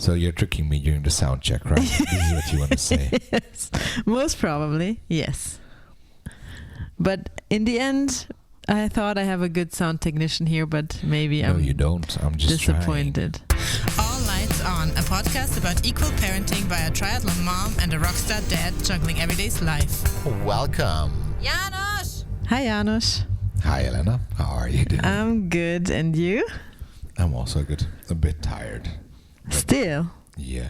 So you're tricking me during the sound check, right? This is what you want to say. Yes, most probably, yes. But in the end, I thought I have a good sound technician here, but maybe No, you don't. I'm just disappointed. All Lights On, a podcast about equal parenting by a triathlon mom and a rockstar dad juggling everyday's life. Welcome. János! Hi, János. Hi, Elena. How are you doing? I'm good, and you? I'm also good. A bit tired. Still? Yeah.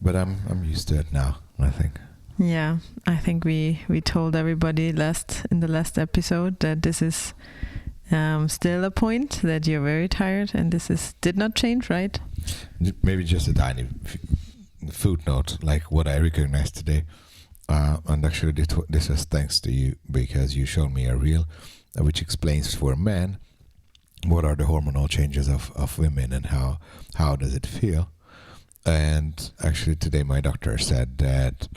But I'm used to it now, I think. Yeah, I think we told everybody in the last episode that this is still a point, that you're very tired, and this did not change, right? Maybe just a tiny footnote, like what I recognized today. And actually this is thanks to you, because you showed me a reel which explains for men what are the hormonal changes of women and how does it feel. And actually today my doctor said that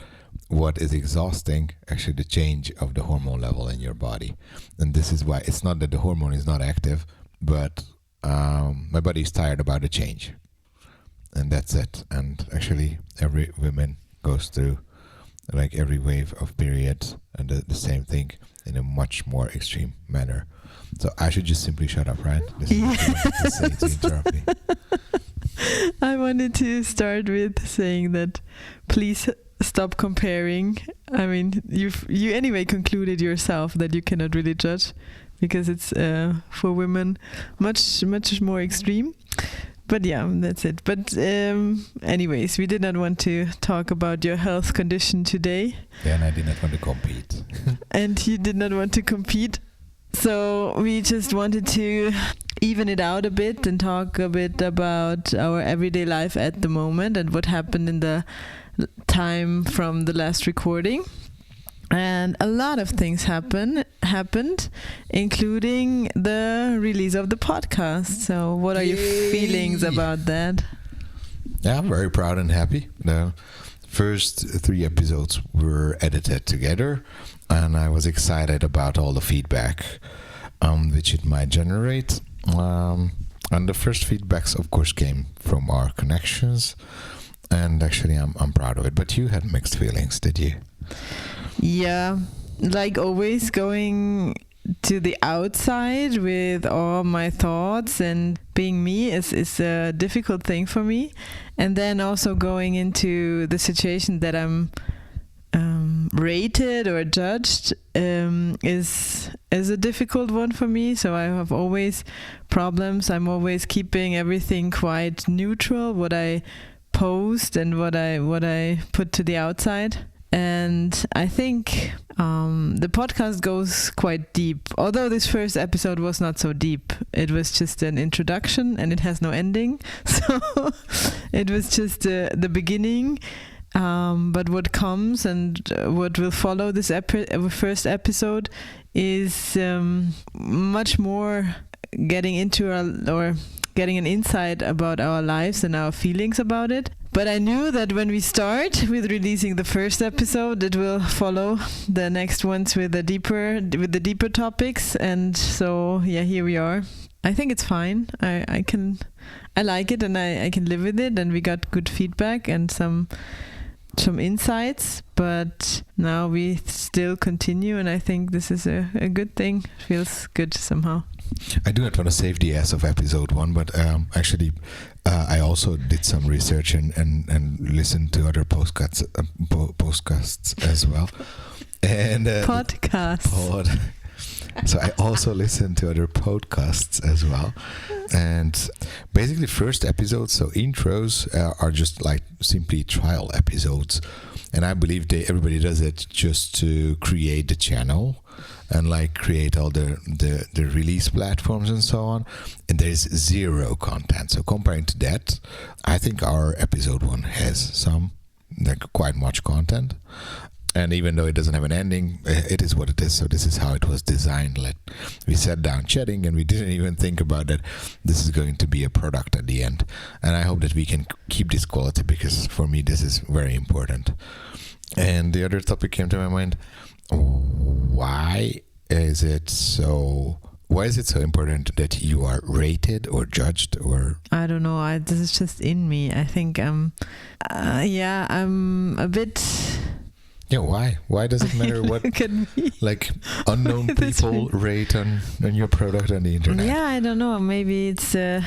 what is exhausting, actually the change of the hormone level in your body. And this is why it's not that the hormone is not active, but my body is tired about the change. And that's it. And actually every woman goes through like every wave of period and the same thing in a much more extreme manner. So I should just simply shut up, right? This is what you wanted to say to interrupt me. I wanted to start with saying that please stop comparing. I mean, you anyway concluded yourself that you cannot really judge because it's for women much more extreme. But yeah, that's it. But anyways, we did not want to talk about your health condition today. Yeah, and I did not want to compete. And you did not want to compete. So we just wanted to even it out a bit and talk a bit about our everyday life at the moment and what happened in the time from the last recording. And a lot of things happened, including the release of the podcast. So what are your feelings about that? Yeah, I'm very proud and happy. The first 3 episodes were edited together, and I was excited about all the feedback which it might generate. And the first feedbacks, of course, came from our connections. And actually, I'm proud of it. But you had mixed feelings, did you? Yeah, like always, going to the outside with all my thoughts and being me is a difficult thing for me. And then also going into the situation that I'm rated or judged is a difficult one for me. So I have always problems. I'm always keeping everything quite neutral, what I post and what I put to the outside. And I think the podcast goes quite deep. Although this first episode was not so deep. It was just an introduction and it has no ending. So it was just the beginning. But what comes and what will follow this first episode is much more getting into getting an insight about our lives and our feelings about it. But I knew that when we start with releasing the first episode, it will follow the next ones with the deeper topics. And so, yeah, here we are. I think it's fine. I like it and I can live with it. And we got good feedback and some insights. But now we still continue, and I think this is a good thing. It feels good somehow. I do not want to save the ass of episode 1, but actually I also did some research and listened to other podcasts as well. And Podcasts. So I also listened to other podcasts as well. And basically first episodes, so intros are just like simply trial episodes. And I believe everybody does it just to create the channel and like create all the release platforms and so on. And there's zero content. So comparing to that, I think our episode 1 has some, like quite much content. And even though it doesn't have an ending, it is what it is. So this is how it was designed. We sat down chatting and we didn't even think about that this is going to be a product at the end. And I hope that we can keep this quality, because for me this is very important. And the other topic came to my mind. Why is it so why is it so important that you are rated or judged or? I don't know. This is just in me. I think I'm a bit. Yeah, why? Why does it matter what Look at me. like unknown people rate on your product on the internet? Yeah, I don't know. Maybe it's a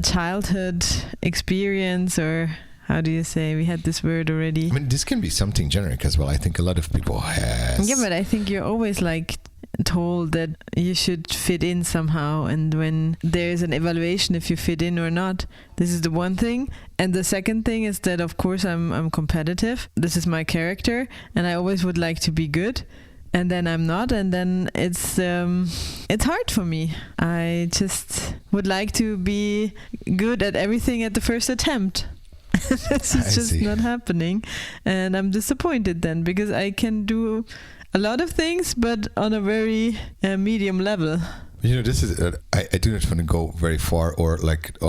childhood experience, or how do you say? We had this word already. I mean, this can be something generic as well. I think a lot of people has. Yeah, but I think you're always like told that you should fit in somehow, and when there's an evaluation if you fit in or not, this is the one thing. And the second thing is that of course I'm competitive. This is my character, and I always would like to be good, and then I'm not, and then it's hard for me. I just would like to be good at everything at the first attempt. This is just not happening, and I'm disappointed then, because I can do a lot of things, but on a very medium level. You know, this is I do not want to go very far or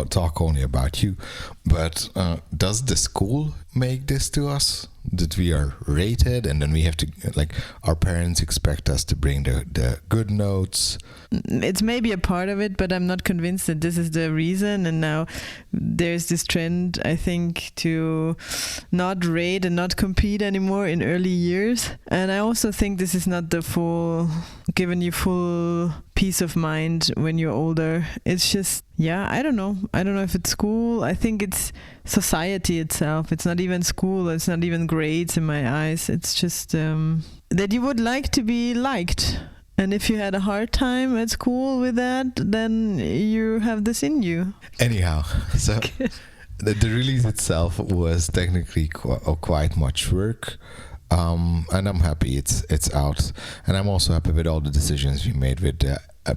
talk only about you, but does the school make this to us, that we are rated and then we have to, like, our parents expect us to bring the good notes? It's maybe a part of it, but I'm not convinced that this is the reason. And now there's this trend, I think, to not rate and not compete anymore in early years. And I also think this is not giving you full peace of mind when you're older. It's just, I don't know. I don't know if it's school. I think it's society itself. It's not even school. It's not even grades in my eyes. It's just that you would like to be liked. And if you had a hard time at school with that, then you have this in you. Anyhow, so the release itself was technically quite much work. And I'm happy it's out. And I'm also happy with all the decisions we made with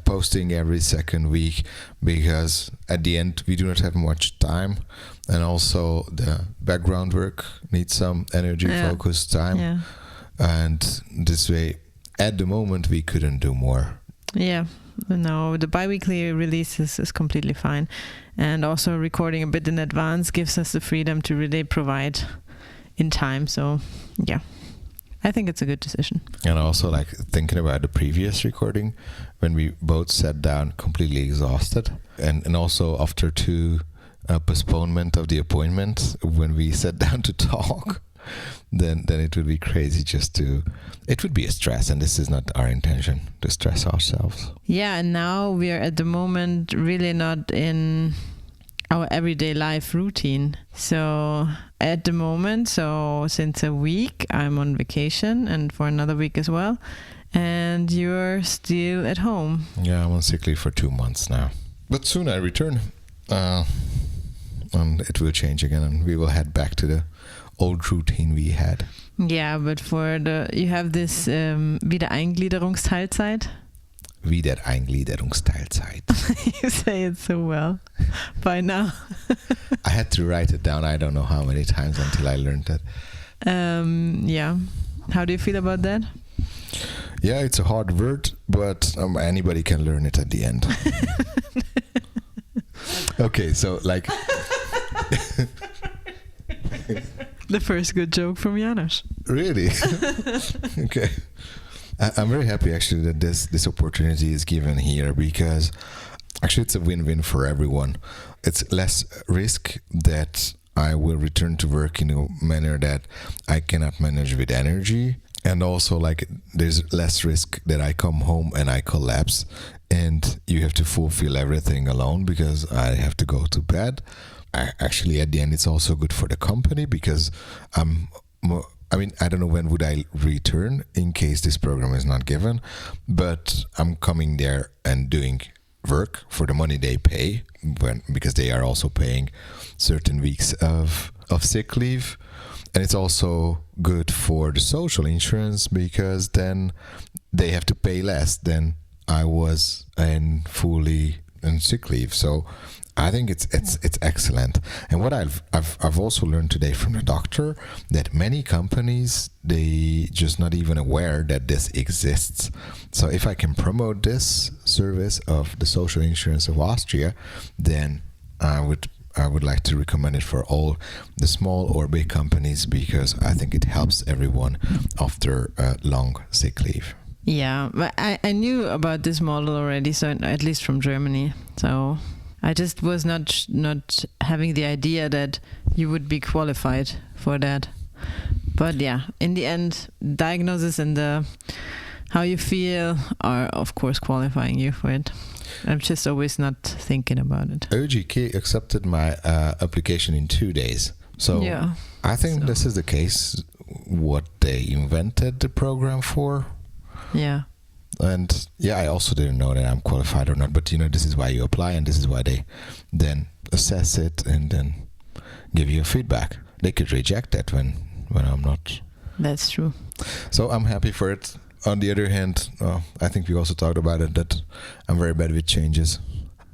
posting every second week, because at the end we do not have much time, and also the background work needs some energy, focused time. Yeah. And this way, at the moment, we couldn't do more. Yeah. No, the bi-weekly release is completely fine. And also recording a bit in advance gives us the freedom to really provide in time. So, yeah, I think it's a good decision. And also, like, thinking about the previous recording, when we both sat down completely exhausted, and also after 2 postponement of the appointment, when we sat down to talk, then it would be crazy it would be a stress, and this is not our intention, to stress ourselves. Yeah, and now we are at the moment really not in our everyday life routine. So at the moment, since a week, I'm on vacation, and for another week as well, and you're still at home. Yeah, I'm on sick leave for 2 months now. But soon I return, and it will change again, and we will head back to the old routine we had. Yeah, but you have this Wiedereingliederungsteilzeit. Wiedereingliederungsteilzeit. You say it so well by now. I had to write it down. I don't know how many times until I learned that. Yeah. How do you feel about that? Yeah, it's a hard word, but anybody can learn it at the end. Okay, so like... The first good joke from János. Really? Okay. I'm very happy actually that this opportunity is given here, because actually it's a win-win for everyone. It's less risk that I will return to work in a manner that I cannot manage with energy, and also like there's less risk that I come home and I collapse and you have to fulfill everything alone because I have to go to bed. Actually, at the end, it's also good for the company, because I don't know when would I return in case this program is not given, but I'm coming there and doing work for the money they pay, because they are also paying certain weeks of sick leave. And it's also good for the social insurance, because then they have to pay less than I was fully in sick leave. So I think it's excellent. And what I've also learned today from the doctor, that many companies, they just not even aware that this exists. So if I can promote this service of the social insurance of Austria, then I would like to recommend it for all the small or big companies, because I think it helps everyone after a long sick leave. Yeah, but I knew about this model already, so at least from Germany. So I just was not having the idea that you would be qualified for that. But yeah, in the end, diagnosis and the how you feel are of course qualifying you for it. I'm just always not thinking about it. OGK accepted my application in 2 days. So yeah. I think this is the case what they invented the program for. Yeah. And yeah, I also didn't know that I'm qualified or not, but this is why you apply, and this is why they then assess it and then give you a feedback. They could reject that when I'm not. That's true. So I'm happy for it. On the other hand, I think we also talked about it, that I'm very bad with changes.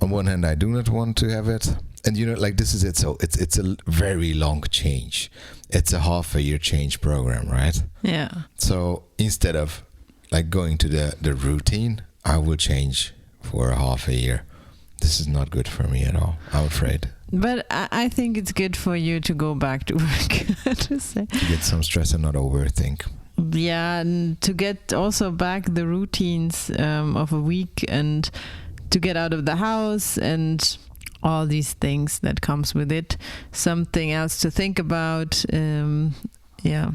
On one hand, I do not want to have it. And like this is it. So it's a very long change. It's a half a year change program, right? Yeah. So instead of like going to the routine, I will change for a half a year. This is not good for me at all, I'm afraid. But I think it's good for you to go back to work, to say. To get some stress and not overthink. Yeah, and to get also back the routines of a week, and to get out of the house and all these things that comes with it. Something else to think about. Yeah.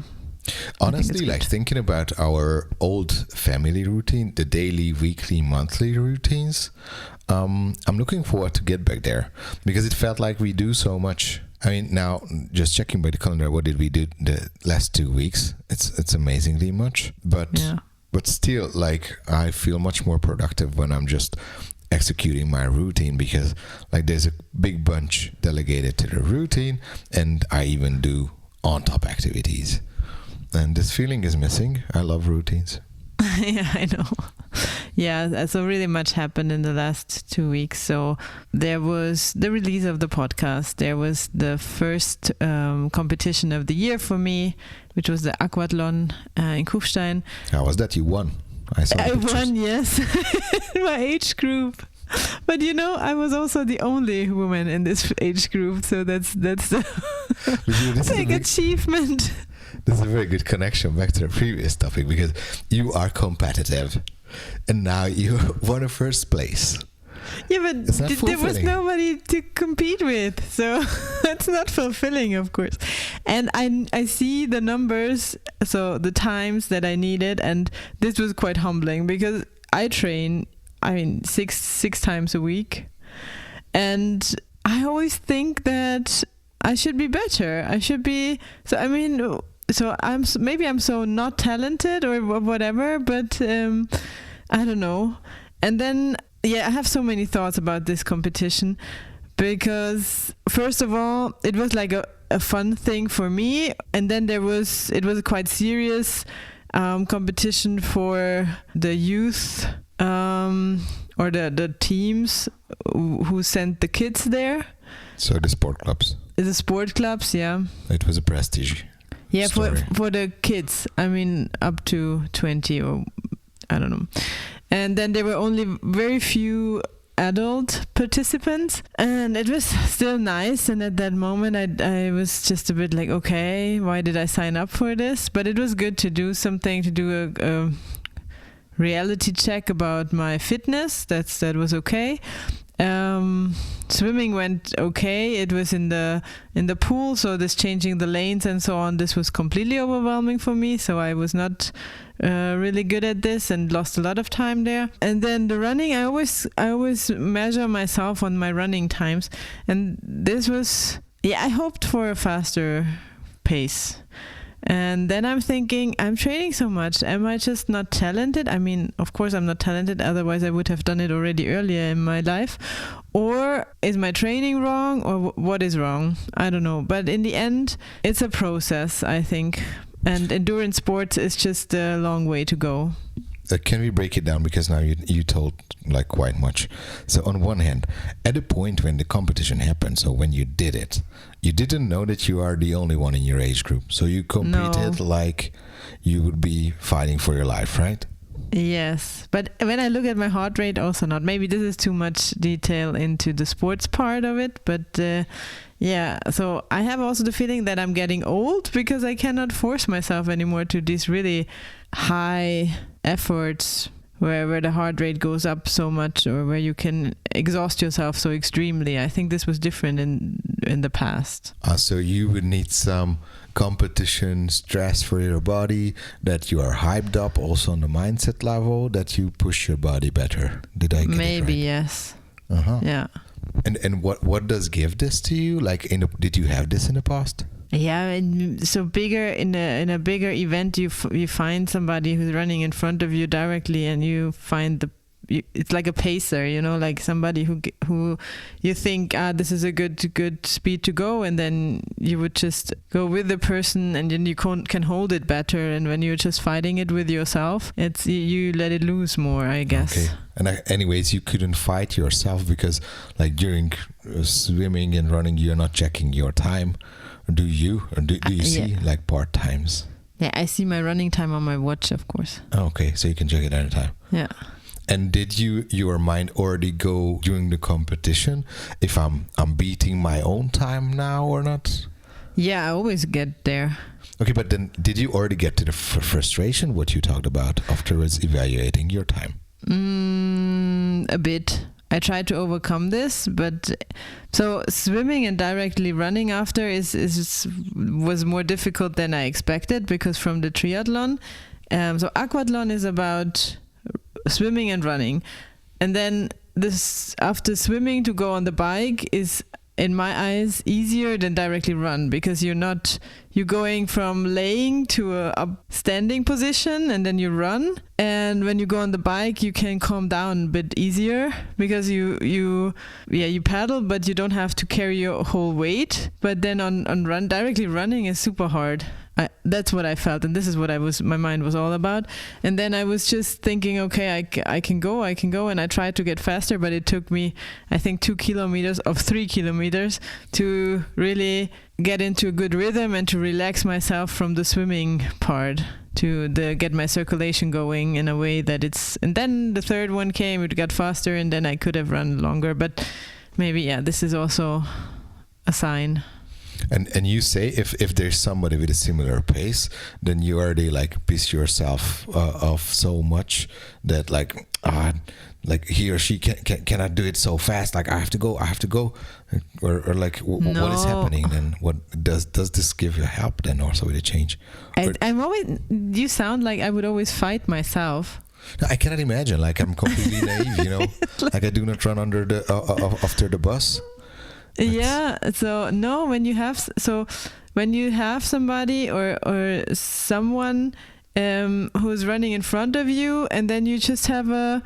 Honestly, like thinking about our old family routine, the daily, weekly, monthly routines, I'm looking forward to get back there, because it felt like we do so much. I mean, now just checking by the calendar, what did we do the last 2 weeks? It's amazingly much, but still, like I feel much more productive when I'm just executing my routine, because like there's a big bunch delegated to the routine, and I even do on top activities. And this feeling is missing. I love routines. Yeah, I know. Yeah, so really much happened in the last 2 weeks. So there was the release of the podcast. There was the first competition of the year for me, which was the aquathlon in Kufstein. How was that? You won. I won, yes. My age group. But I was also the only woman in this age group, so that's the big achievement. This is a very good connection back to the previous topic, because you are competitive and now you won a first place. Yeah, but there was nobody to compete with, so that's not fulfilling, of course. And I see the numbers, so the times that I needed, and this was quite humbling, because I train, six times a week, and I always think that I should be better. I should be, so I'm so not talented or whatever, but I don't know. And then I have so many thoughts about this competition, because first of all, it was like a fun thing for me, and then it was a quite serious competition for the youth or the teams who sent the kids there. So the sport clubs. The sport clubs, yeah. It was a prestige. Yeah, for the kids. Up to 20 or I don't know. And then there were only very few adult participants, and it was still nice. And at that moment, I was just a bit like, okay, why did I sign up for this? But it was good to do something, to do a reality check about my fitness. That was okay. Swimming went okay. It was in the pool, so this changing the lanes and so on, this was completely overwhelming for me, so I was not really good at this and lost a lot of time there. And then the running, I always measure myself on my running times, and this was I hoped for a faster pace. And then I'm thinking, I'm training so much. Am I just not talented? Of course I'm not talented. Otherwise I would have done it already earlier in my life. Or is my training wrong? Or what is wrong? I don't know. But in the end, it's a process, I think. And endurance sports is just a long way to go. Can we break it down? Because now you told like quite much. So on one hand, at a point when the competition happened, so when you did it, you didn't know that you are the only one in your age group. So you competed like you would be fighting for your life, right? Yes. But when I look at my heart rate, also not. Maybe this is too much detail into the sports part of it. But so I have also the feeling that I'm getting old, because I cannot force myself anymore to these really high efforts where the heart rate goes up so much, or where you can exhaust yourself so extremely. I think this was different in the past. So you would need some competition stress for your body, that you are hyped up also on the mindset level, that you push your body better. Did I get Maybe, it right? yes. Yeah. And what does give this to you? Like, did you have this in the past? Yeah, and so in a bigger event, you find somebody who's running in front of you directly, and you find it's like a pacer, like somebody who you think, this is a good speed to go, and then you would just go with the person, and then you can hold it better. And when you're just fighting it with yourself, it's you let it loose more, I guess. Okay. And anyways, you couldn't fight yourself because, like, during swimming and running, you're not checking your time. Do you? Or do you see like part times? Yeah, I see my running time on my watch, of course. Okay, so you can check it anytime. Yeah. And did your mind already go during the competition if I'm beating my own time now or not? Yeah, I always get there. Okay, but then did you already get to the frustration, what you talked about afterwards, evaluating your time? A bit. I tried to overcome this, but so swimming and directly running after was more difficult than I expected, because from the triathlon, so aquathlon is about swimming and running, and then this after swimming to go on the bike is, in my eyes, easier than directly run, because you're going from laying to a standing position, and then you run. And when you go on the bike, you can calm down a bit easier, because you paddle, but you don't have to carry your whole weight. But then on directly running is super hard. That's what I felt, and this is what my mind was all about. And then I was just thinking, okay, I can go, and I tried to get faster, but it took me, I think, 2 kilometers of 3 kilometers to really get into a good rhythm and to relax myself from the swimming part, to get my circulation going in a way that it's. And then the third one came, it got faster, and then I could have run longer. But maybe, this is also a sign. And you say if there's somebody with a similar pace, then you already like piss yourself off so much that like he or she cannot do it so fast. Like I have to go, or like No. What is happening then? What does this give you help then also with a change? I'm always. You sound like I would always fight myself. No, I cannot imagine. Like I'm completely naive, like I do not run under after the bus. Yeah, so no, when you have somebody or someone who's running in front of you, and then you just have a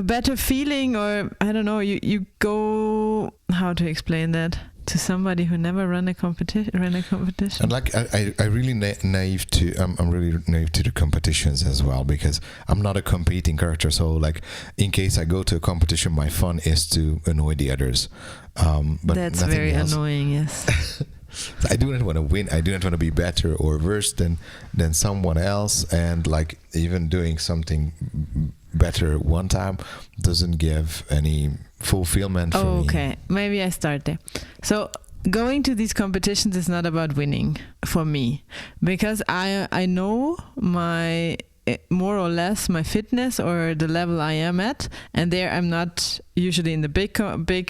better feeling, or I don't know, you go, how to explain that to somebody who never ran a competition. And like I really naive to I'm really naive to the competitions as well, because I'm not a competing character. So like in case I go to a competition, my fun is to annoy the others. But that's very annoying. Yes. I do not want to win. I do not want to be better or worse than someone else. And like even doing something better one time doesn't give any fulfillment for me. Okay, maybe I start there. So going to these competitions is not about winning for me, because I know more or less my fitness or the level I am at, and there I'm not usually in the big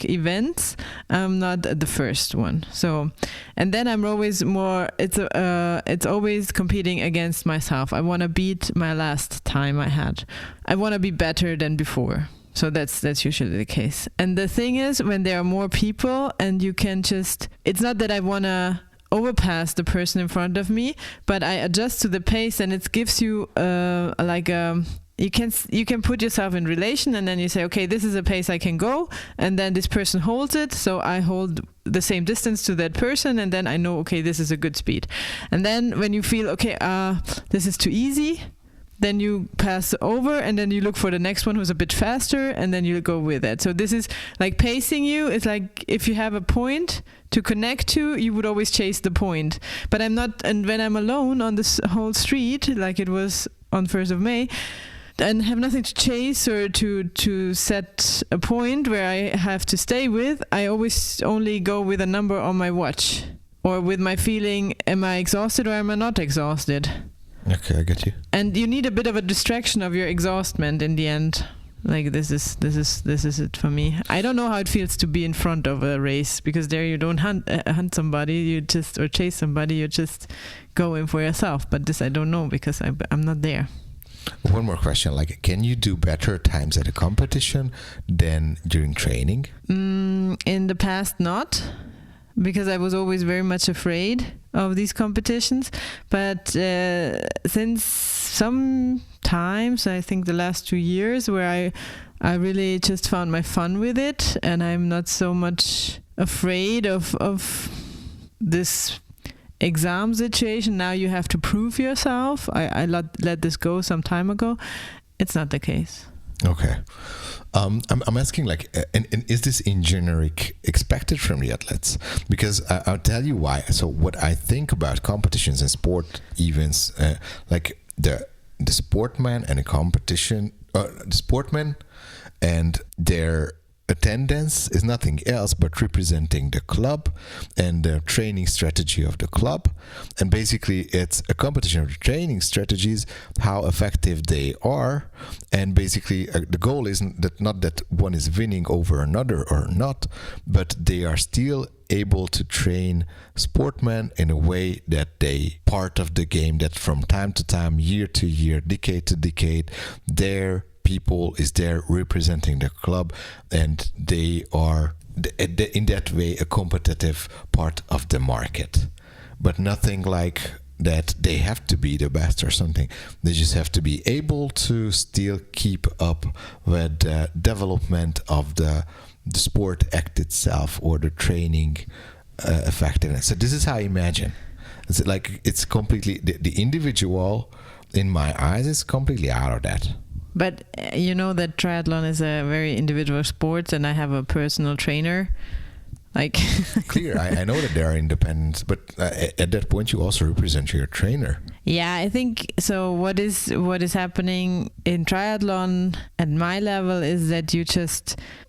events. I'm not the first one. So, and then I'm always more. It's always competing against myself. I want to beat my last time I had. I want to be better than before. So that's usually the case. And the thing is, when there are more people, and you can just, it's not that I want to overpass the person in front of me, but I adjust to the pace, and it gives you you can put yourself in relation, and then you say, okay, this is a pace I can go, and then this person holds it, so I hold the same distance to that person, and then I know, okay, this is a good speed. And then when you feel, okay, this is too easy, then you pass over, and then you look for the next one who's a bit faster, and then you go with it. So this is like pacing you. It's like if you have a point to connect to, you would always chase the point. But I'm not, and when I'm alone on this whole street, like it was on 1st of May, and have nothing to chase or to set a point where I have to stay with, I always only go with a number on my watch, or with my feeling, am I exhausted or am I not exhausted? Okay, I get you. And you need a bit of a distraction of your exhaustment in the end. Like this is it for me. I don't know how it feels to be in front of a race, because there you don't hunt somebody, you just, or chase somebody, you just go in for yourself. But this I don't know, because I'm not there. One more question, like, can you do better times at a competition than during training? In the past, not, because I was always very much afraid of these competitions. But since some times, I think the last 2 years, where I really just found my fun with it, and I'm not so much afraid of this exam situation. Now you have to prove yourself. I let this go some time ago. It's not the case. Okay. I'm asking, like, and is this in generic expected from the athletes? Because I'll tell you why. So what I think about competitions and sport events, like the sportman and a competition, the sportman and their attendance is nothing else but representing the club and the training strategy of the club. And basically it's a competition of the training strategies, how effective they are. And basically the goal isn't that, not that one is winning over another or not, but they are still able to train sportmen in a way that they part of the game, that from time to time, year to year, decade to decade, their people is there representing the club, and they are in that way a competitive part of the market. But nothing like that they have to be the best or something. They just have to be able to still keep up with the development of the sport act itself or the training effectiveness. So this is how I imagine. It's like it's completely the individual in my eyes is completely out of that. But you know that triathlon is a very individual sport, and I have a personal trainer. Like clear, I know that they are independent, but at that point you also represent your trainer. Yeah, I think so. What is happening in triathlon at my level is that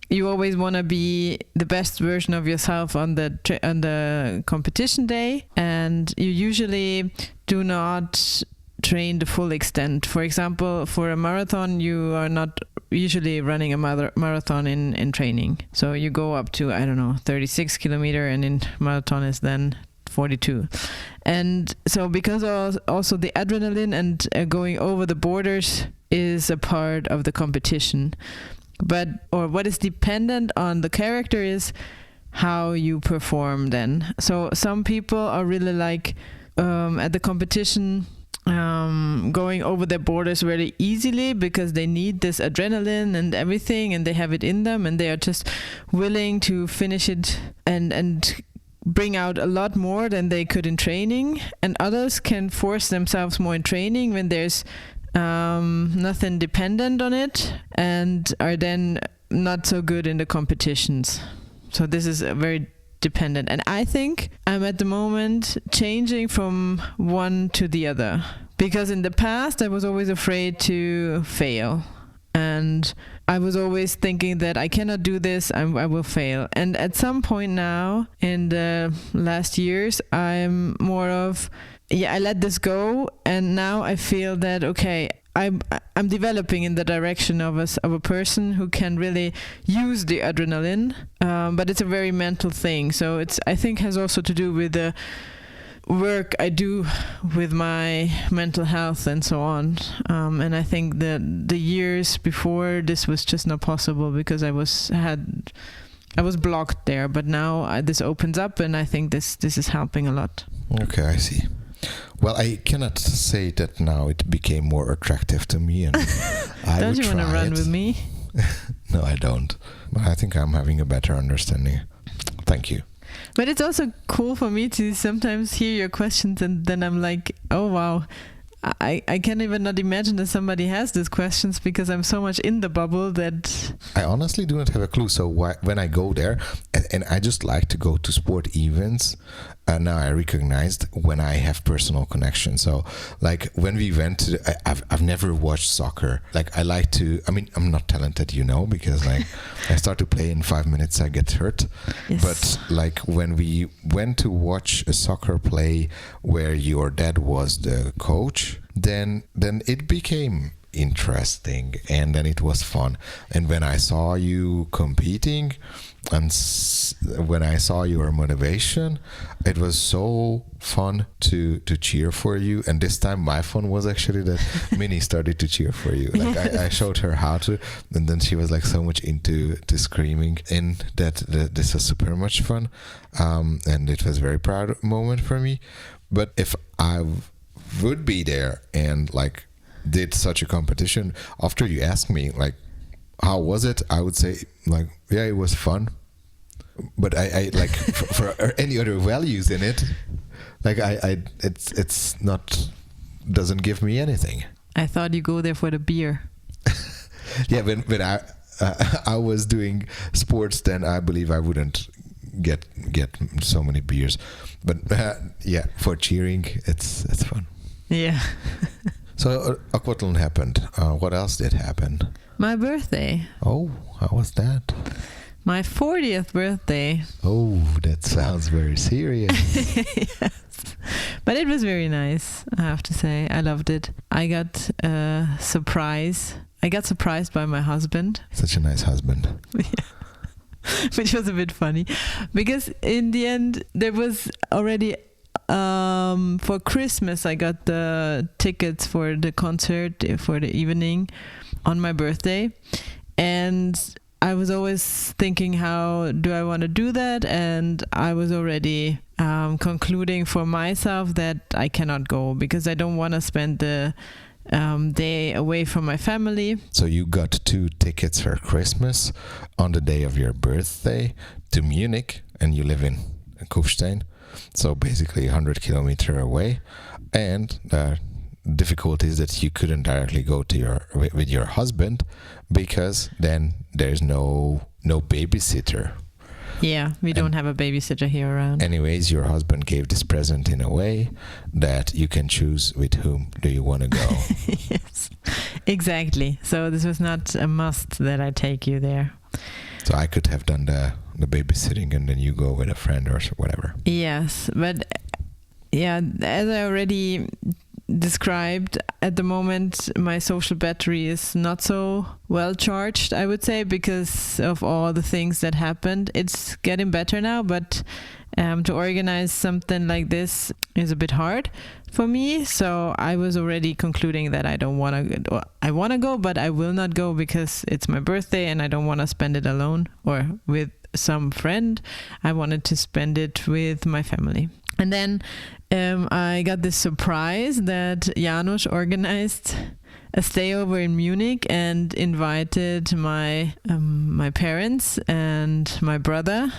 you always want to be the best version of yourself on the competition day, and you usually do not train the full extent. For example, for a marathon, you are not usually running a marathon in training. So you go up to, 36 kilometer, and in marathon is then 42. And so because also the adrenaline and going over the borders is a part of the competition. Or what is dependent on the character is how you perform then. So some people are really like at the competition going over their borders very easily because they need this adrenaline and everything, and they have it in them, and they are just willing to finish it and bring out a lot more than they could in training. And others can force themselves more in training when there's nothing dependent on it, and are then not so good in the competitions. So this is a very dependent, and I think I'm at the moment changing from one to the other, because in the past I was always afraid to fail, and I was always thinking that I cannot do this, I will fail. And at some point now in the last years, I'm more of I let this go, and now I feel that okay, I'm developing in the direction of a person who can really use the adrenaline, but it's a very mental thing. So I think has also to do with the work I do with my mental health and so on. And I think that the years before this was just not possible because I was blocked there. But now this opens up, and I think this is helping a lot. Okay, I see. Well, I cannot say that now it became more attractive to me, and I Don't you want to run with me? No, I don't. But I think I'm having a better understanding. Thank you. But it's also cool for me to sometimes hear your questions, and then I'm like, oh wow, I can't even not imagine that somebody has these questions, because I'm so much in the bubble that I honestly do not have a clue. So when I go there, and I just like to go to sport events, now I recognized when I have personal connection. So like when we went to, I've never watched soccer. Like I like to, I'm not talented, because like I start to play in 5 minutes, I get hurt. Yes. But like when we went to watch a soccer play where your dad was the coach, then it became interesting, and then it was fun. And when I saw you competing, and when I saw your motivation, it was so fun to cheer for you. And this time my fun was actually that Minnie started to cheer for you. Like I showed her how to, and then she was like so much into screaming, and that this was super much fun, and it was a very proud moment for me. But if I would be there and like did such a competition, after you asked me like how was it, I would say like, yeah, it was fun, but I like for any other values in it, like it's not, doesn't give me anything. I thought you go there for the beer. Yeah, when I was doing sports, then I believe I wouldn't get so many beers, but yeah, for cheering it's fun. Yeah. So aquathlon happened. What else did happen? My birthday. Oh, how was that? My 40th birthday. Oh, that sounds very serious. Yes. But it was very nice, I have to say. I loved it. I got a surprise. I got surprised by my husband. Such a nice husband. Yeah. Which was a bit funny. Because in the end, there was already... for Christmas, I got the tickets for the concert for the evening on my birthday, and I was always thinking, how do I want to do that? And I was already concluding for myself that I cannot go because I don't want to spend the day away from my family. So you got 2 tickets for Christmas on the day of your birthday to Munich, and you live in Kufstein. So basically 100 kilometers away, and the difficulty is that you couldn't directly go to with your husband because then there's no babysitter. Yeah, we don't have a babysitter here around. Anyways, your husband gave this present in a way that you can choose with whom do you want to go. Yes, exactly. So this was not a must that I take you there. So I could have done the babysitting and then you go with a friend or whatever. Yes, but yeah, as I already described, at the moment my social battery is not so well charged, I would say, because of all the things that happened. It's getting better now, but to organize something like this is a bit hard for me. So I was already concluding that I don't want to. I want to go, but I will not go because it's my birthday and I don't want to spend it alone or with some friend. I wanted to spend it with my family. And then I got this surprise that János organized a stayover in Munich and invited my parents and my brother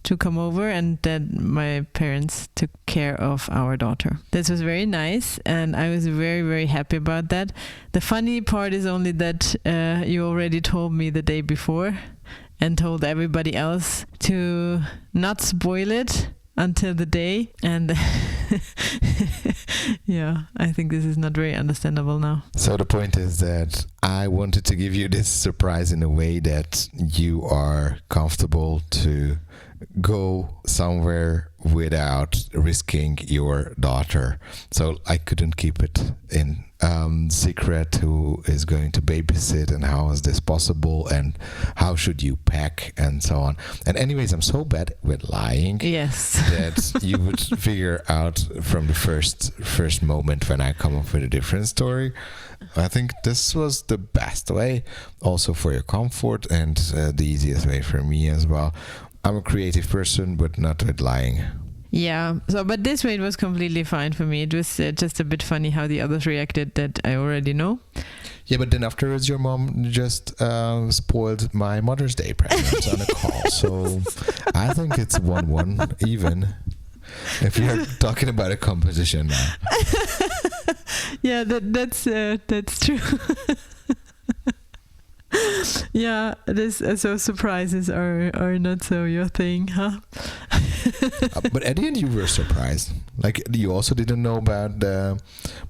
to come over, and then my parents took care of our daughter. This was very nice, and I was very, very happy about that. The funny part is only that you already told me the day before and told everybody else to not spoil it until the day, and yeah, I think this is not very understandable now. So the point is that I wanted to give you this surprise in a way that you are comfortable to go somewhere without risking your daughter. So I couldn't keep it in secret who is going to babysit and how is this possible and how should you pack and so on. And anyways, I'm so bad with lying. Yes. That you would figure out from the first moment when I come up with a different story. I think this was the best way also for your comfort and the easiest way for me as well. I'm a creative person, but not with lying. Yeah, so but this way it was completely fine for me. It was just a bit funny how the others reacted that I already know. Yeah, but then afterwards your mom just spoiled my Mother's Day present on a call. So I think it's 1-1 even. If you're talking about a competition now. Yeah, that's true. Yeah, so surprises are not so your thing, huh? But at the end you were surprised. Like you also didn't know about the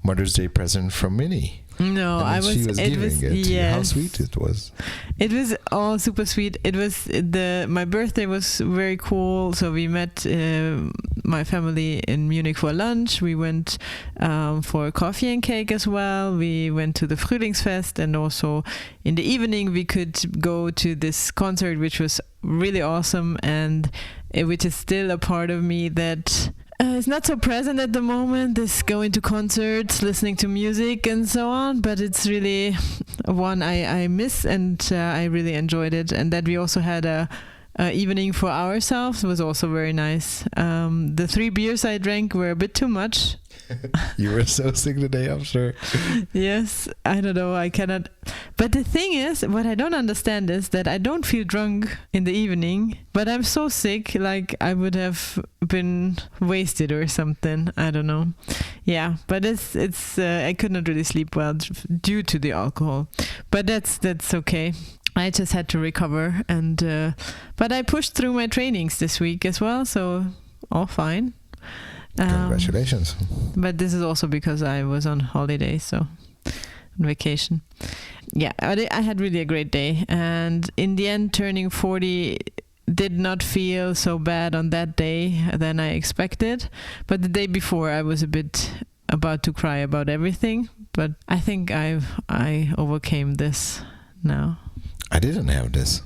Mother's Day present from Minnie. No, and she was giving it. Yes. How sweet it was. It was all super sweet. It was my birthday was very cool. So we met my family in Munich for lunch. We went for coffee and cake as well. We went to the Frühlingsfest, and also in the evening we could go to this concert, which was really awesome, and which is still a part of me that is not so present at the moment, this going to concerts, listening to music and so on, but it's really one I miss, and I really enjoyed it. And that we also had a evening for ourselves was also very nice. The 3 beers I drank were a bit too much. You were so sick the day after. Yes, I don't know, I cannot. But the thing is, what I don't understand is that I don't feel drunk in the evening, but I'm so sick, like I would have been wasted or something. I don't know. Yeah, but it's I could not really sleep well due to the alcohol. But that's okay. I just had to recover, and but I pushed through my trainings this week as well, so all fine. Congratulations. But this is also because I was on holiday, so on vacation. Yeah, I had really a great day, and in the end, turning 40 did not feel so bad on that day than I expected. But the day before, I was a bit about to cry about everything, but I think I overcame this now. I didn't have this.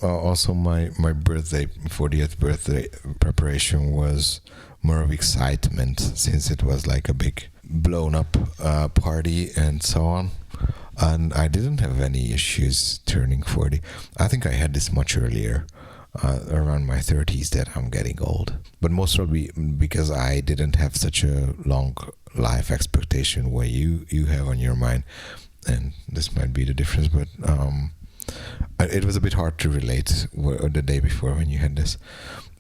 Also, my birthday, 40th birthday preparation was more of excitement, since it was like a big blown up party and so on. And I didn't have any issues turning 40. I think I had this much earlier, around my 30s, that I'm getting old. But most probably because I didn't have such a long life expectation where you have on your mind. And this might be the difference, but it was a bit hard to relate the day before when you had this.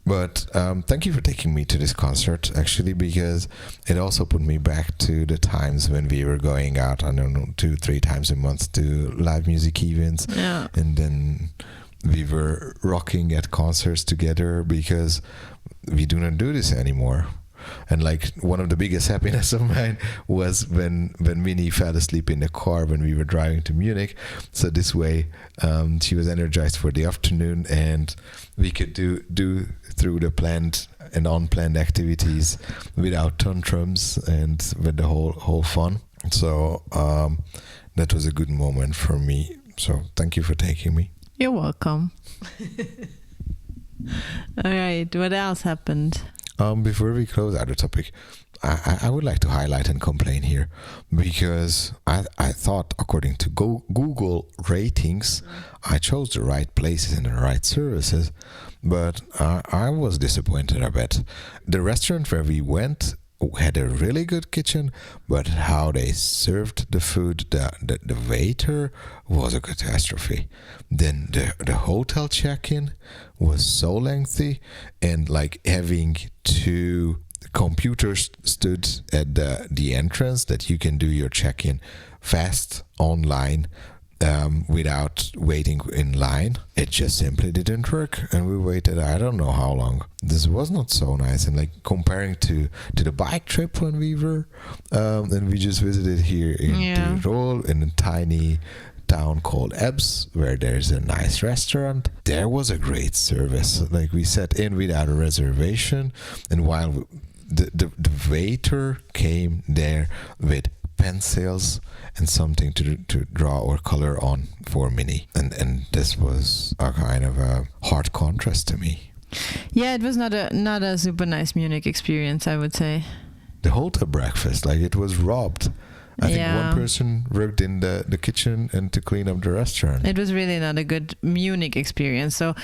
But thank you for taking me to this concert, actually, because it also put me back to the times when we were going out, I don't know, 2-3 times a month to live music events. Yeah. And then we were rocking at concerts together, because we do not do this anymore. And like one of the biggest happiness of mine was when Minnie fell asleep in the car when we were driving to Munich. So this way she was energized for the afternoon, and we could do through the planned and unplanned activities without tantrums and with the whole fun. So that was a good moment for me. So thank you for taking me. You're welcome. All right, what else happened? Before we close out the topic, I would like to highlight and complain here, because I thought, according to Google ratings, I chose the right places and the right services, but I was disappointed a bit. The restaurant where we went had a really good kitchen, but how they served the food, the waiter was a catastrophe. Then the hotel check-in was so lengthy, and like having 2 computers stood at the entrance that you can do your check-in fast online without waiting in line. It just simply didn't work, and we waited I don't know how long. This was not so nice. And like comparing to the bike trip when we were and we just visited here in Tirol, in a tiny town called Ebbs, where there's a nice restaurant. There was a great service. Like we sat in without a reservation, and while the waiter came there with pencils and something to draw or color on for Minnie, and this was a kind of a hard contrast to me. Yeah, it was not a super nice Munich experience, I would say. The hotel breakfast, like, it was robbed. I think one person worked in the kitchen and to clean up the restaurant. It was really not a good Munich experience. So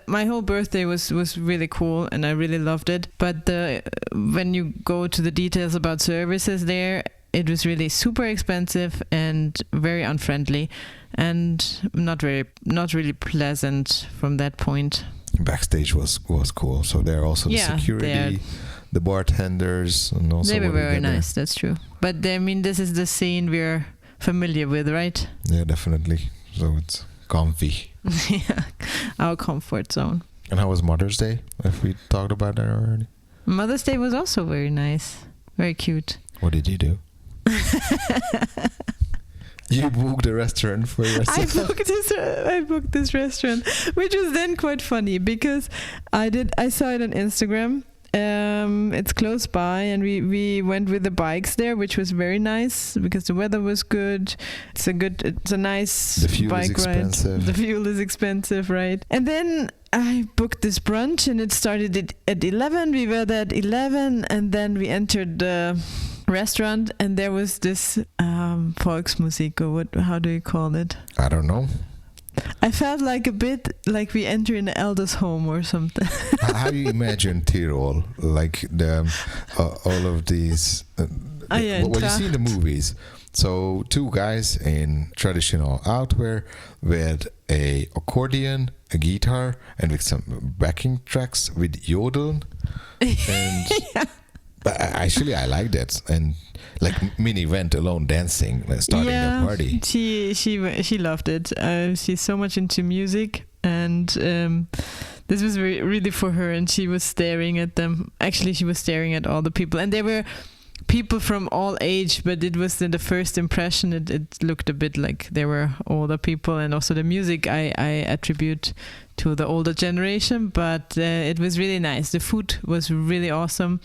my whole birthday was really cool, and I really loved it. But when you go to the details about services there, it was really super expensive and very unfriendly, and not really pleasant from that point. Backstage was cool. So there also the security, the bartenders, and also they were very nice. That's true. But I mean, this is the scene we're familiar with, right? Yeah, definitely. So it's comfy. Yeah, our comfort zone. And how was Mother's Day? If we talked about that already. Mother's Day was also very nice, very cute. What did you do? You booked a restaurant for yourself. I booked this restaurant, which was then quite funny because I saw it on Instagram. It's close by, and we went with the bikes there, which was very nice because the weather was good. It's a nice bike ride. The fuel is expensive, right? And then I booked this brunch, and it started at 11. We were there at 11, and then we entered the restaurant, and there was this Volksmusik, or how do you call it? I don't know. I felt like a bit like we enter an elder's home or something. How do you imagine Tyrol? Like all of these, what you see in the movies. So 2 guys in traditional outwear with a accordion, a guitar, and with some backing tracks with yodel. And yeah. But actually, I like that, and like Minnie went alone dancing, starting the party. She loved it. She's so much into music, and this was really for her. And she was staring at them. Actually, she was staring at all the people, and there were people from all age. But it was the first impression. It looked a bit like there were older people, and also the music I attribute to the older generation. But it was really nice. The food was really awesome.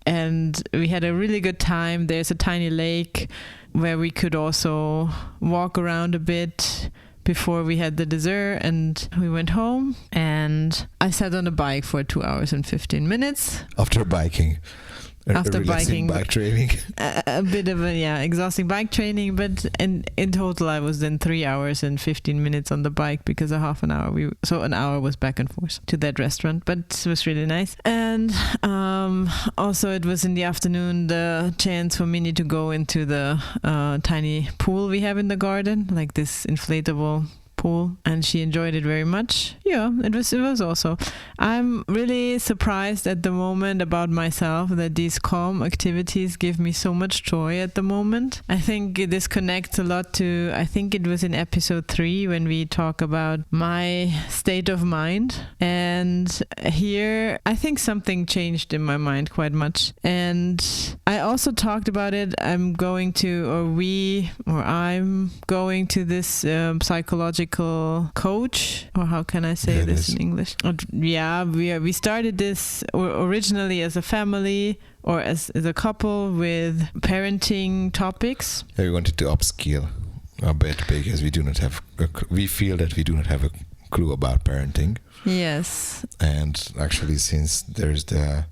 And we had a really good time. There's a tiny lake where we could also walk around a bit before we had the dessert, and we went home, and I sat on a bike for 2 hours and 15 minutes. After biking. Bike training. A bit of exhausting bike training, but in total I was then 3 hours and 15 minutes on the bike because an hour was back and forth to that restaurant, but it was really nice. And also it was in the afternoon the chance for Minnie to go into the tiny pool we have in the garden, like this inflatable pool, and she enjoyed it very much. Yeah, it was also. I'm really surprised at the moment about myself that these calm activities give me so much joy at the moment. I think this connects a lot to, I think it was in episode 3 when we talk about my state of mind, and here I think something changed in my mind quite much. And I also talked about it. I'm going to this psychological coach, or how can I say this in English? We started this originally as a family or as a couple with parenting topics. Yeah, we wanted to upskill a bit because we feel that we do not have a clue about parenting. Yes. And actually, since there's the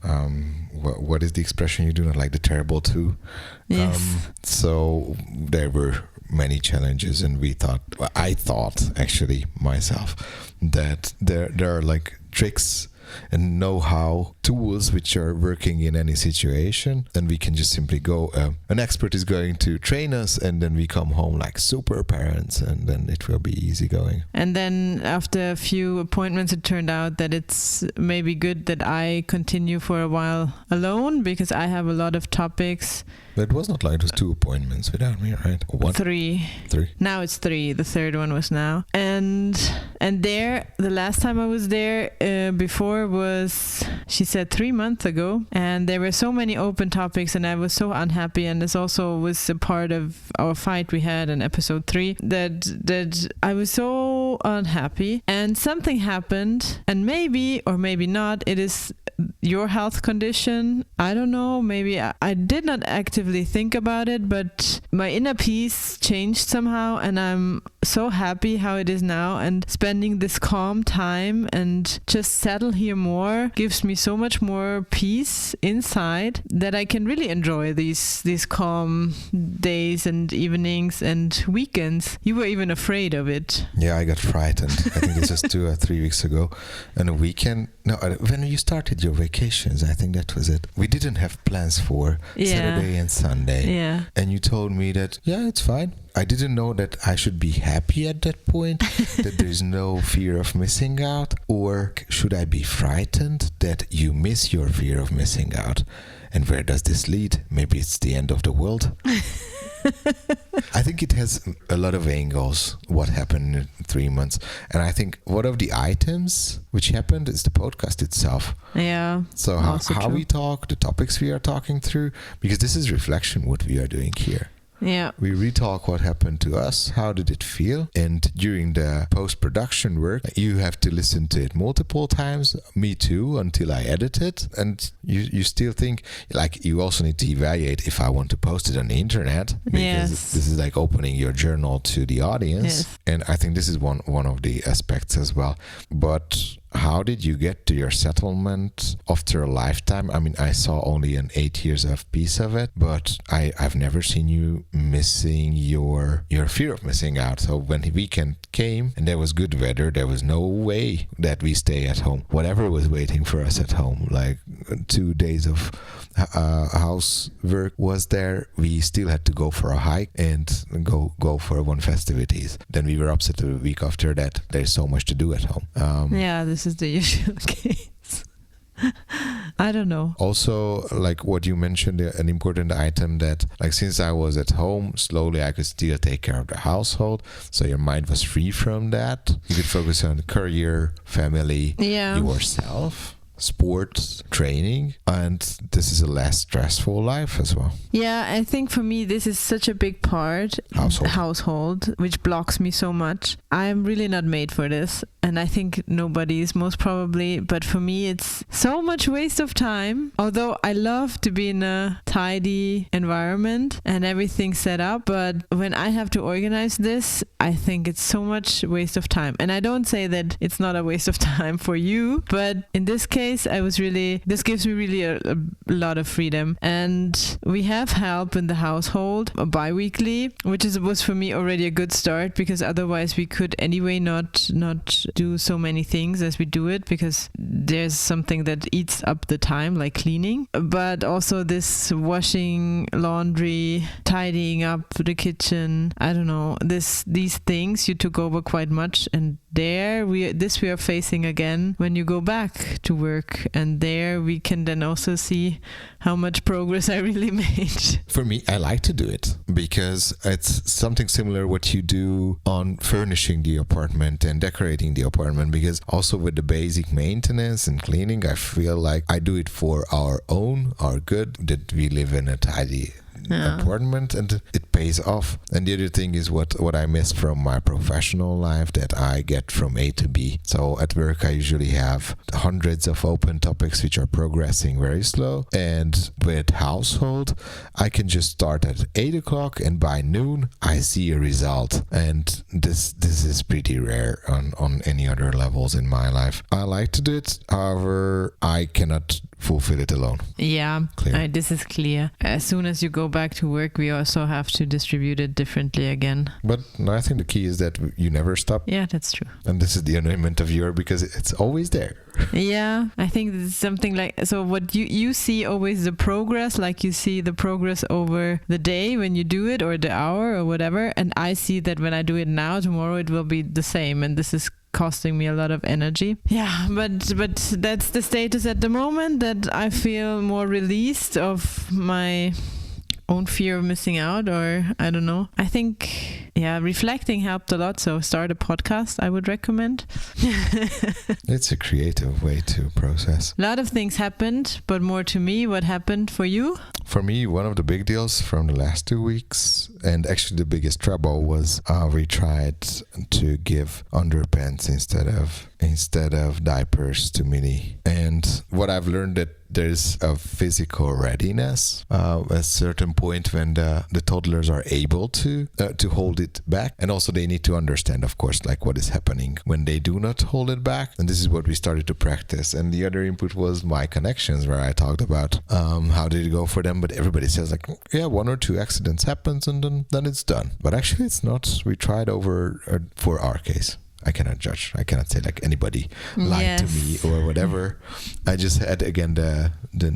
what is the expression, you do not like the terrible two? Yes. So there were many challenges, and I thought actually myself that there are like tricks and know-how tools which are working in any situation, and we can just simply go, an expert is going to train us, and then we come home like super parents, and then it will be easy going. And then after a few appointments, it turned out that it's maybe good that I continue for a while alone, because I have a lot of topics. But it was not like it was 2 appointments without me, right? Or 3. Now it's 3. The third one was now. And there, the last time I was there before was, she said, 3 months ago. And there were so many open topics, and I was so unhappy. And this also was a part of our fight we had in episode 3, that I was so unhappy. And something happened, and maybe or maybe not, it is your health condition. I don't know, maybe I did not actively think about it, but my inner peace changed somehow, and I'm so happy how it is now. And spending this calm time and just settle here more gives me so much more peace inside that I can really enjoy these calm days and evenings and weekends. You were even afraid of it. Yeah, I got frightened. I think this was 2 or 3 weeks ago. And a weekend, when you started your vacations, I think that was it. We didn't have plans for Saturday and Sunday. Yeah. And you told me that, it's fine. I didn't know that I should be happy at that point, that there's no fear of missing out, or should I be frightened that you miss your fear of missing out? And where does this lead? Maybe it's the end of the world. I think it has a lot of angles, what happened in 3 months. And I think one of the items which happened is the podcast itself. Yeah. So how we talk, the topics we are talking through, because this is reflection what we are doing here. Yeah. We retalk what happened to us, how did it feel, and during the post-production work, you have to listen to it multiple times, me too, until I edit it, and you still think, like, you also need to evaluate if I want to post it on the internet, because this is like opening your journal to the audience, and I think this is one of the aspects as well. But how did you get to your settlement after a lifetime? I mean, I saw only an 8 years of piece of it, but I've never seen you missing your fear of missing out. So when the weekend came and there was good weather, there was no way that we stay at home. Whatever was waiting for us at home, like 2 days of housework was there, we still had to go for a hike and go for one festivities. Then we were upset the week after that. There's so much to do at home. This is the usual case. I don't know. Also, like what you mentioned, an important item that, like, since I was at home, slowly I could still take care of the household. So your mind was free from that. You could focus on career, family, yourself, sports, training, and this is a less stressful life as well. Yeah, I think for me this is such a big part, household, which blocks me so much. I'm really not made for this, and I think nobody is, most probably, but for me it's so much waste of time. Although I love to be in a tidy environment and everything set up, but when I have to organize this, I think it's so much waste of time. And I don't say that it's not a waste of time for you, but in this case this gives me really a lot of freedom. And we have help in the household bi-weekly, which was for me already a good start, because otherwise we could anyway not do so many things as we do it, because there's something that eats up the time, like cleaning. But also this washing, laundry, tidying up the kitchen, I don't know, these things you took over quite much. And we are facing again when you go back to work, and there we can then also see how much progress I really made. For me, I like to do it because it's something similar what you do on furnishing the apartment and decorating the apartment, because also with the basic maintenance and cleaning, I feel like I do it for our good, that we live in a tidy apartment, and it pays off. And the other thing is what I miss from my professional life, that I get from A to B. So at work I usually have hundreds of open topics which are progressing very slow, and with household I can just start at 8 o'clock and by noon I see a result. And this is pretty rare on any other levels in my life. I like to do it, however I cannot fulfill it alone. Yeah, this is clear. As soon as you go back to work, we also have to distribute it differently again. But I think the key is that you never stop. Yeah, that's true. And this is the annoyment of your, because it's always there. Yeah, I think this is something like, so what you see always the progress, like you see the progress over the day when you do it, or the hour or whatever, and I see that when I do it now, tomorrow it will be the same, and this is costing me a lot of energy. Yeah, but that's the status at the moment, that I feel more released of my own fear of missing out, or I don't know. I think, reflecting helped a lot. So start a podcast, I would recommend. It's a creative way to process. A lot of things happened, but more to me, what happened for you? For me, one of the big deals from the last 2 weeks, and actually the biggest trouble, was we tried to give underpants instead of diapers to Minnie. And what I've learned, that there's a physical readiness at a certain point when the toddlers are able to hold it back, and also they need to understand, of course, like what is happening when they do not hold it back. And this is what we started to practice. And the other input was my connections, where I talked about how did it go for them, but everybody says like, 1 or 2 accidents happens and then it's done. But actually it's not. We tried over for our case. I cannot judge. I cannot say like anybody lied to me or whatever. I just had, again, the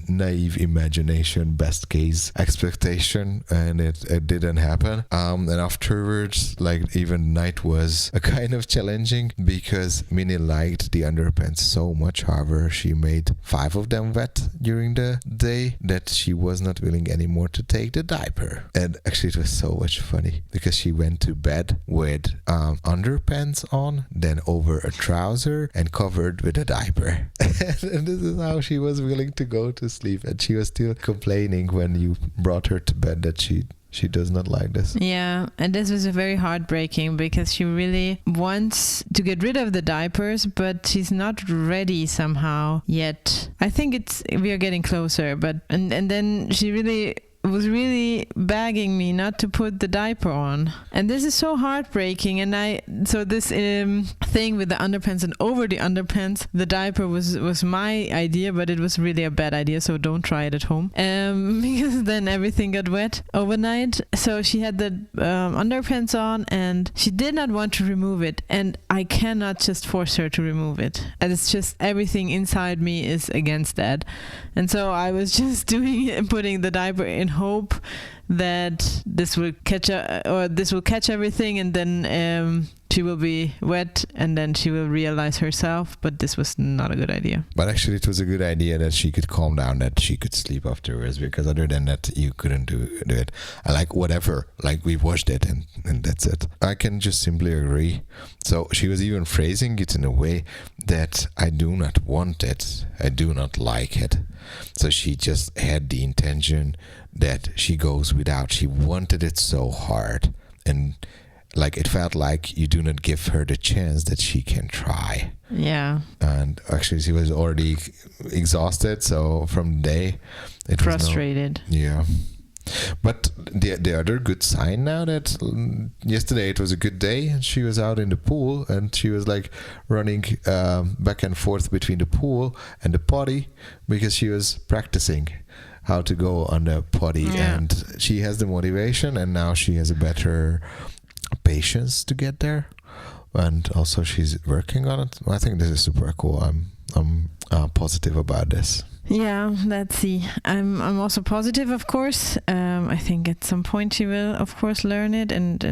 naive imagination, best case expectation, and it didn't happen. And afterwards, like, even night was a kind of challenging, because Minnie liked the underpants so much. However, she made 5 of them wet during the day that she was not willing anymore to take the diaper. And actually it was so much funny, because she went to bed with underpants on, then over a trouser and covered with a diaper. And this is how she was willing to go to sleep. And she was still complaining when you brought her to bed that she she does not like this. Yeah, and this was very heartbreaking because she really wants to get rid of the diapers, but she's not ready somehow yet. I think we are getting closer, but and then she was really begging me not to put the diaper on, and this is so heartbreaking. And so this thing with the underpants and over the underpants, the diaper was my idea, but it was really a bad idea, so don't try it at home, because then everything got wet overnight. So she had the underpants on and she did not want to remove it, and I cannot just force her to remove it, and it's just everything inside me is against that. And so I was just putting the diaper in hope that this will catch everything, and then she will be wet, and then she will realize herself. But this was not a good idea. But actually, it was a good idea that she could calm down, that she could sleep afterwards, because other than that, you couldn't do it. I like whatever, like we washed it and that's it. I can just simply agree. So she was even phrasing it in a way that I do not want it, I do not like it. So she just had the intention that she goes without. She wanted it so hard, and like it felt like you do not give her the chance that she can try. Yeah. And actually she was already exhausted, so from the day it frustrated. Yeah. But the other good sign now that yesterday it was a good day and she was out in the pool and she was like running back and forth between the pool and the potty because she was practicing how to go on the potty, and she has the motivation, and now she has a better patience to get there, and also she's working on it. I think this is super cool. I'm positive about this. Yeah, let's see. I'm also positive, of course. I think at some point she will, of course, learn it, and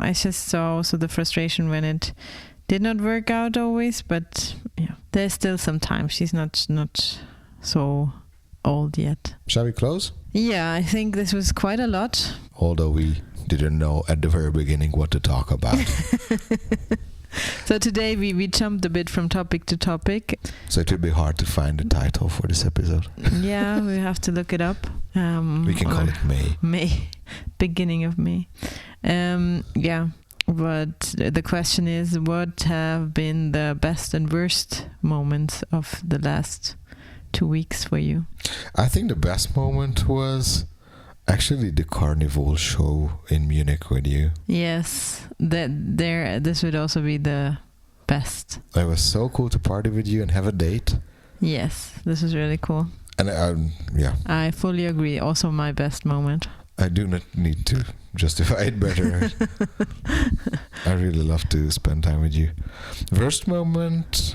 I just saw also the frustration when it did not work out always. But yeah, there's still some time. She's not so old yet. Shall we close? Yeah, I think this was quite a lot. Although we didn't know at the very beginning what to talk about. So today we jumped a bit from topic to topic. So it will be hard to find the title for this episode. Yeah, we have to look it up. We can call it May. May. Beginning of May. Yeah. But the question is, what have been the best and worst moments of the last 2 weeks for you? I think the best moment was actually the carnival show in Munich with you. Yes, this would also be the best. It was so cool to party with you and have a date. Yes, this was really cool. And yeah, I fully agree. Also my best moment. I do not need to justify it better. I really love to spend time with you. Worst moment,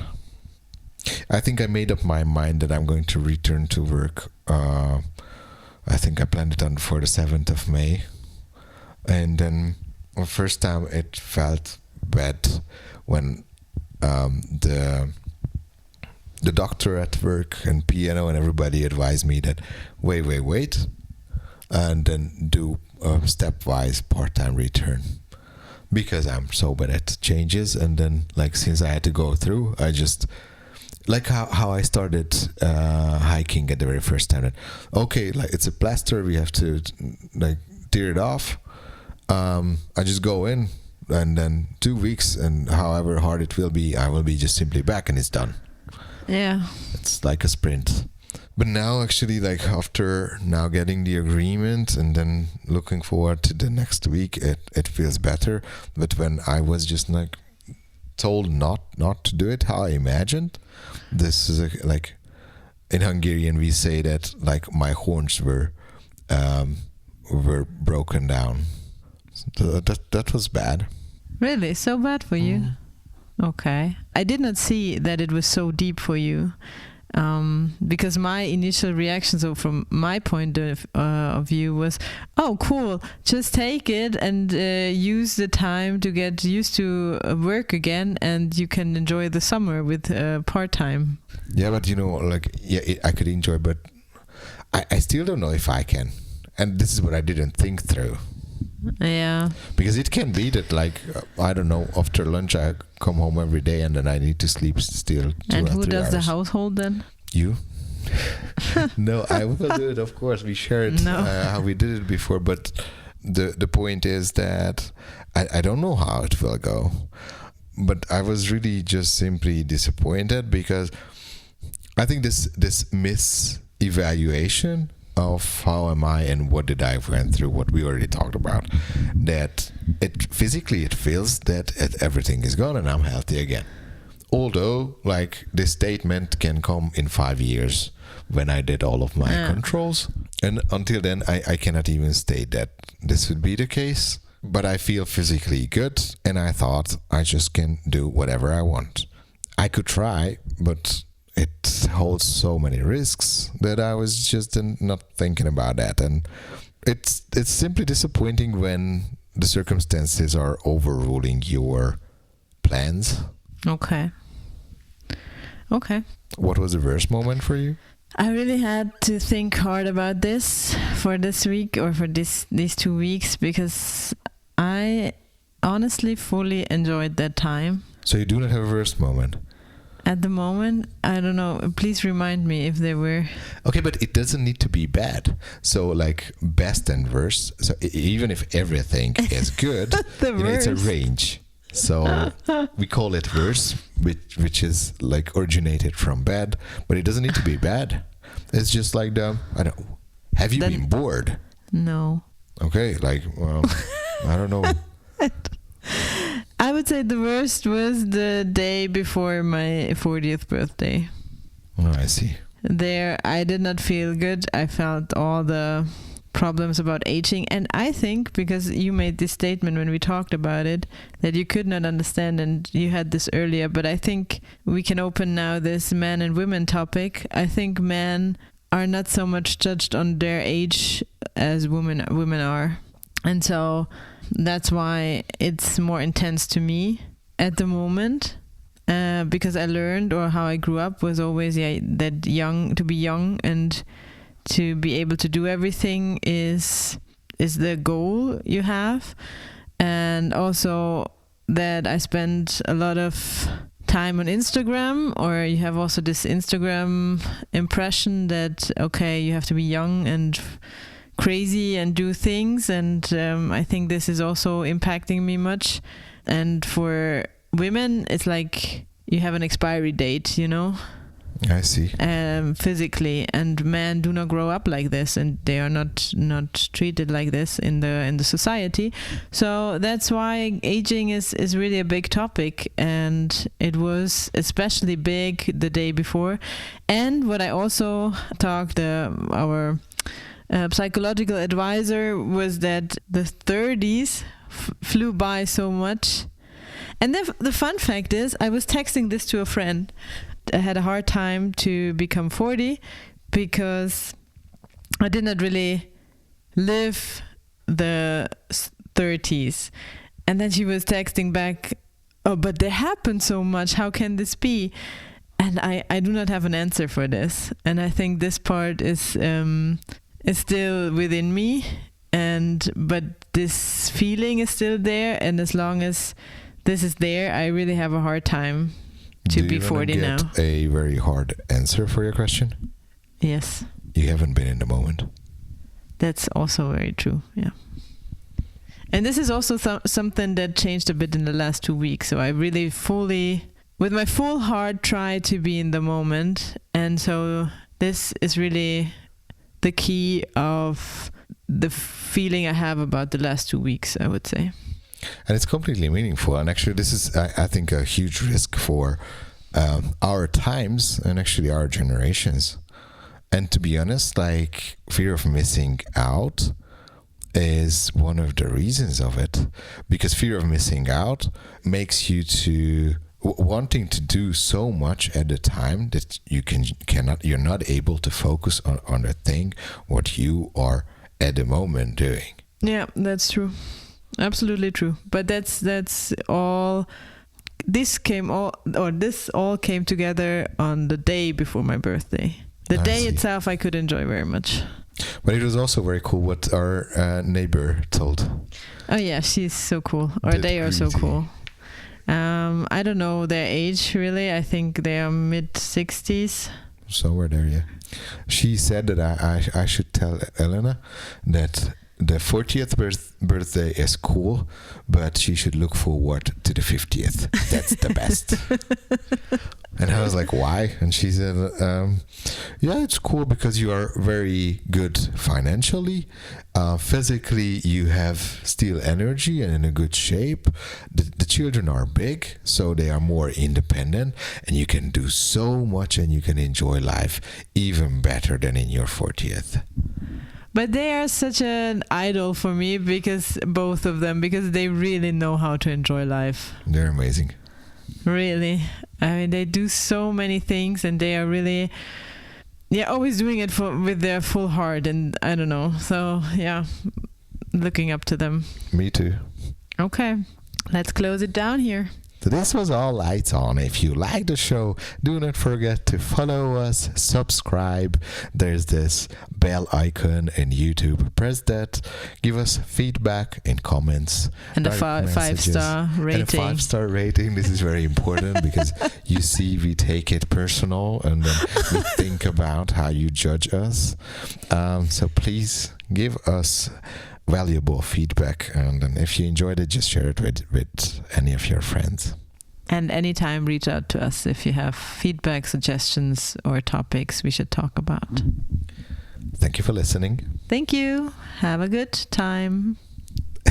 I think I made up my mind that I'm going to return to work. I think I planned it for the 7th of May. And then the first time it felt bad when the doctor at work and piano and everybody advised me that wait, and then do a stepwise part-time return. Because I'm so bad at changes, and then like since I had to go through, I just... Like how I started hiking at the very first time. That, okay, like it's a plaster, we have to like tear it off. I just go in, and then 2 weeks, and however hard it will be, I will be just simply back, and it's done. Yeah. It's like a sprint. But now actually, like after now getting the agreement and then looking forward to the next week, it feels better. But when I was just like told not to do it how I imagined, this is like in Hungarian we say that like my horns were broken down. So that was bad. Really? So bad for you? Okay. I did not see that it was so deep for you. Because my initial reaction, so from my point of view, was, oh, cool, just take it and use the time to get used to work again, and you can enjoy the summer with part-time. Yeah, but I could enjoy, but I still don't know if I can. And this is what I didn't think through. Yeah. Because it can be that, like, I don't know, after lunch I come home every day and then I need to sleep still 2 or 3 hours. And who does the household then? You? No, I will do it, of course. We share it how we did it before, but the point is that I don't know how it will go, but I was really just simply disappointed because I think this misevaluation of how am I and what did I went through, what we already talked about, that it feels that everything is gone and I'm healthy again. Although, like, this statement can come in 5 years when I did all of my controls. And until then, I cannot even state that this would be the case. But I feel physically good, and I thought I just can do whatever I want. I could try, but it holds so many risks that I was just not thinking about that. And it's simply disappointing when the circumstances are overruling your plans. Okay. What was the worst moment for you? I really had to think hard about this for this week or for these 2 weeks because I honestly fully enjoyed that time. So you do not have a worst moment? At the moment, I don't know. Please remind me if there were. Okay, but it doesn't need to be bad. So like best and worst. So even if everything is good, it's a range. So we call it worse, which is like originated from bad, but it doesn't need to be bad. It's just like have you been bored? No. Okay, like, well, I don't know. I would say the worst was the day before my 40th birthday. Oh, I see. There, I did not feel good. I felt all the problems about aging, and I think because you made this statement when we talked about it that you could not understand, and you had this earlier, but I think we can open now this men and women topic. I think men are not so much judged on their age as women are, and so that's why it's more intense to me at the moment, because I learned, or how I grew up was always that to be young and to be able to do everything is the goal you have. And also that I spend a lot of time on Instagram, or you have also this Instagram impression that, okay, you have to be young and crazy and do things. And I think this is also impacting me much. And for women, it's like you have an expiry date, I see. Physically, and men do not grow up like this, and they are not treated like this in the society. So that's why aging is really a big topic, and it was especially big the day before. And what I also talked our psychological advisor was that the 30s flew by so much. And the fun fact is, I was texting this to a friend. I had a hard time to become 40 because I did not really live the 30s. And then she was texting back, oh, but they happened so much. How can this be? And I do not have an answer for this. And I think this part is still within me. But this feeling is still there. And as long as this is there, I really have a hard time to be 40 now. Do you get a very hard answer for your question? Yes. You haven't been in the moment. That's also very true, yeah. And this is also something that changed a bit in the last 2 weeks. So I really fully, with my full heart, try to be in the moment. And so this is really the key of the feeling I have about the last 2 weeks, I would say. And it's completely meaningful. And actually, this is, I think, a huge risk for our times and actually our generations. And to be honest, like, fear of missing out is one of the reasons of it. Because fear of missing out makes you to wanting to do so much at a time that you're not able to focus on the thing what you are at the moment doing. Yeah, that's true. Absolutely true. But that's all. This all came together on the day before my birthday. The day itself I could enjoy very much. But it was also very cool what our neighbor told. Oh yeah, she's so cool. Or they are so cool. I don't know their age really. I think they are mid-60s. Somewhere there, yeah. She said that I should tell Elena that the 40th birthday is cool, but she should look forward to the 50th. That's the best. And I was like, why? And she said, yeah, it's cool because you are very good financially. Physically, you have still energy and in a good shape. The children are big, so they are more independent. And you can do so much and you can enjoy life even better than in your 40th. But they are such an idol for me, because both of them, because they really know how to enjoy life. They're amazing. Really. I mean, they do so many things, and they are really, always doing it with their full heart. And I don't know. So, looking up to them. Me too. Okay. Let's close it down here. So this was all Lights On. If you like the show, do not forget to follow us, subscribe. There's this bell icon in YouTube. Press that. Give us feedback and comments. And a 5-star rating. And a 5-star rating. This is very important because you see we take it personal and then we think about how you judge us. So please give us valuable feedback, and if you enjoyed it, just share it with any of your friends. And anytime reach out to us if you have feedback, suggestions, or topics we should talk about. Thank you for listening. Thank you. Have a good time.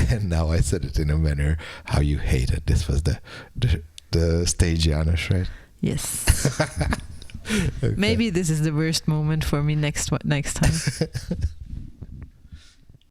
And now I said it in a manner how you hate it. This was the stage János, right? Yes. Okay. Maybe this is the worst moment for me next time.